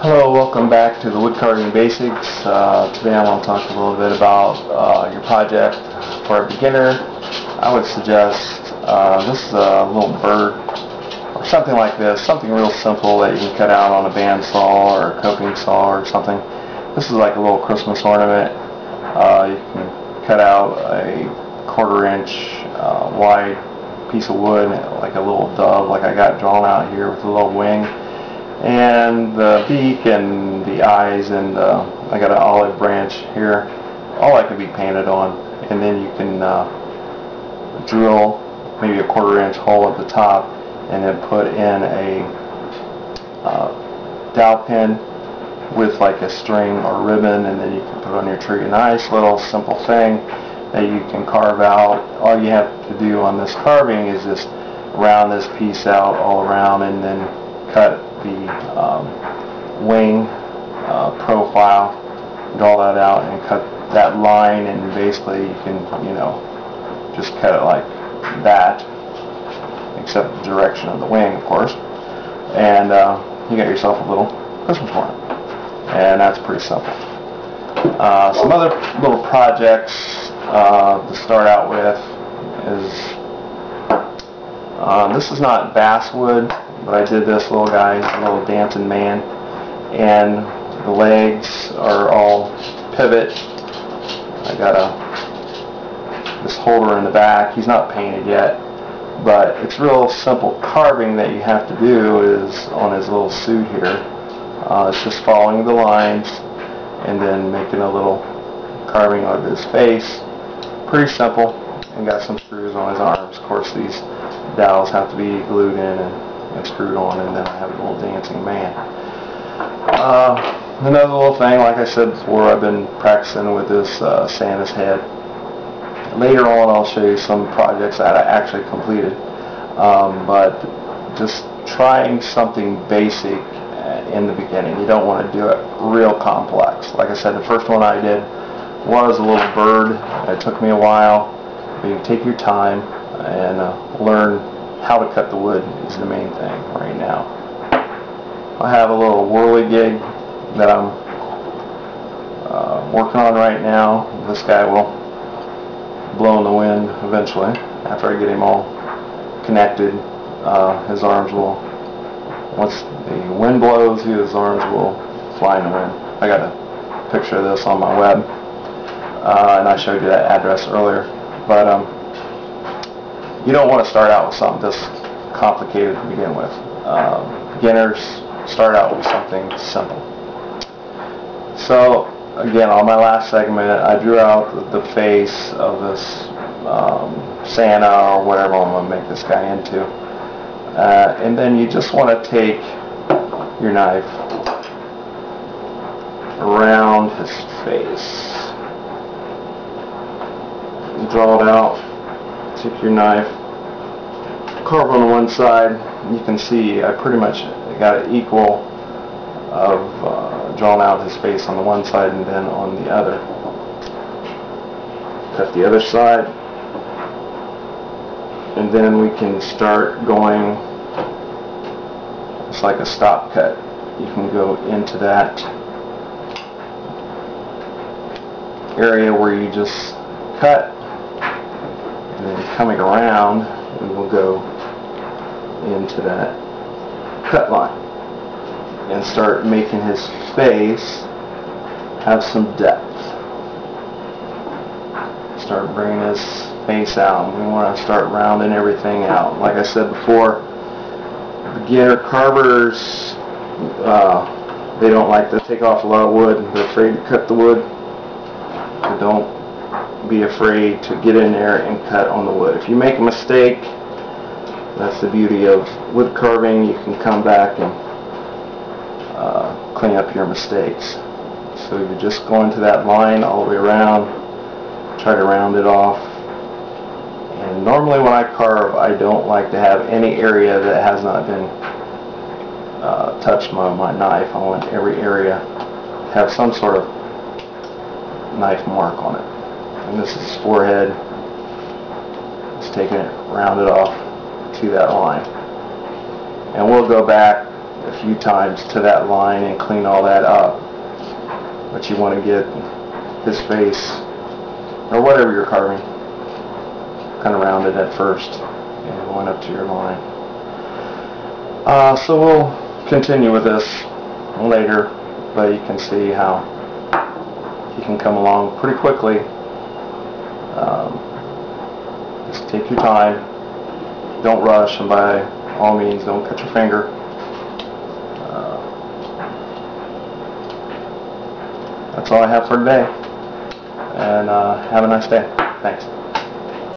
Hello, welcome back to the Woodcarving Basics. Today I want to talk a little bit about your project. For a beginner, I would suggest this is a little bird or something like this, something real simple that you can cut out on a bandsaw or a coping saw or something. This is like a little Christmas ornament. You can cut out a 1/4 inch wide piece of wood, like a little dove, like I got drawn out here with a little wing. And the beak and the eyes, and I got an olive branch here. All that can be painted on, and then you can drill maybe a 1/4 inch hole at the top, and then put in a dowel pin with like a string or ribbon, and then you can put on your tree. A nice little simple thing that you can carve out. All you have to do on this carving is just round this piece out all around, and then cut the wing profile, draw that out, and cut that line, and basically you can, just cut it like that, except the direction of the wing, of course, and you got yourself a little Christmas ornament, and that's pretty simple. Some other little projects to start out with is this is not basswood, but I did this little guy, a little dancing man, and the legs are all pivot. I got this holder in the back. He's not painted yet, but it's real simple carving that you have to do is on his little suit here. It's just following the lines and then making a little carving of his face. Pretty simple, and got some screws on his arms. Of course, these dowels have to be glued in and screwed on, and then I have a little dancing man. Another little thing, like I said before, I've been practicing with this Santa's head. Later on I'll show you some projects that I actually completed, but just trying something basic in the beginning. You don't want to do it real complex. Like I said, the first one I did was a little bird. It took me a while, but you take your time and learn how to cut the wood is the main thing right now. I have a little whirligig that I'm working on right now. This guy will blow in the wind eventually. After I get him all connected, his arms will, once the wind blows, his arms will fly in the wind. I got a picture of this on my web, and I showed you that address earlier. But you don't want to start out with something this complicated to begin with. Beginners start out with something simple. So again, on my last segment, I drew out the face of this Santa or whatever I'm going to make this guy into. And then you just want to take your knife around his face. Draw it out. Take your knife, carve on one side. You can see I pretty much got it equal of drawn out his face on the one side and then on the other. Cut the other side, and then we can start going. It's like a stop cut. You can go into that area where you just cut, and then coming around, we will go into that cut line and start making his face have some depth. Start bringing his face out. We want to start rounding everything out. Like I said before, beginner carvers, they don't like to take off a lot of wood. They're afraid to cut the wood. So don't be afraid to get in there and cut on the wood. If you make a mistake, that's the beauty of wood carving. You can come back and clean up your mistakes. So you just go into that line all the way around, try to round it off. And normally when I carve, I don't like to have any area that has not been touched by my knife. I want every area to have some sort of knife mark on it. And this is his forehead. Just taking it, round it off to that line. And we'll go back, if a few times to that line and clean all that up. But you want to get his face, or whatever you're carving, kind of rounded at first and went up to your line. So we'll continue with this later, but you can see how you can come along pretty quickly. Just take your time, don't rush, and by all means don't cut your finger. That's all I have for today, and have a nice day. Thanks.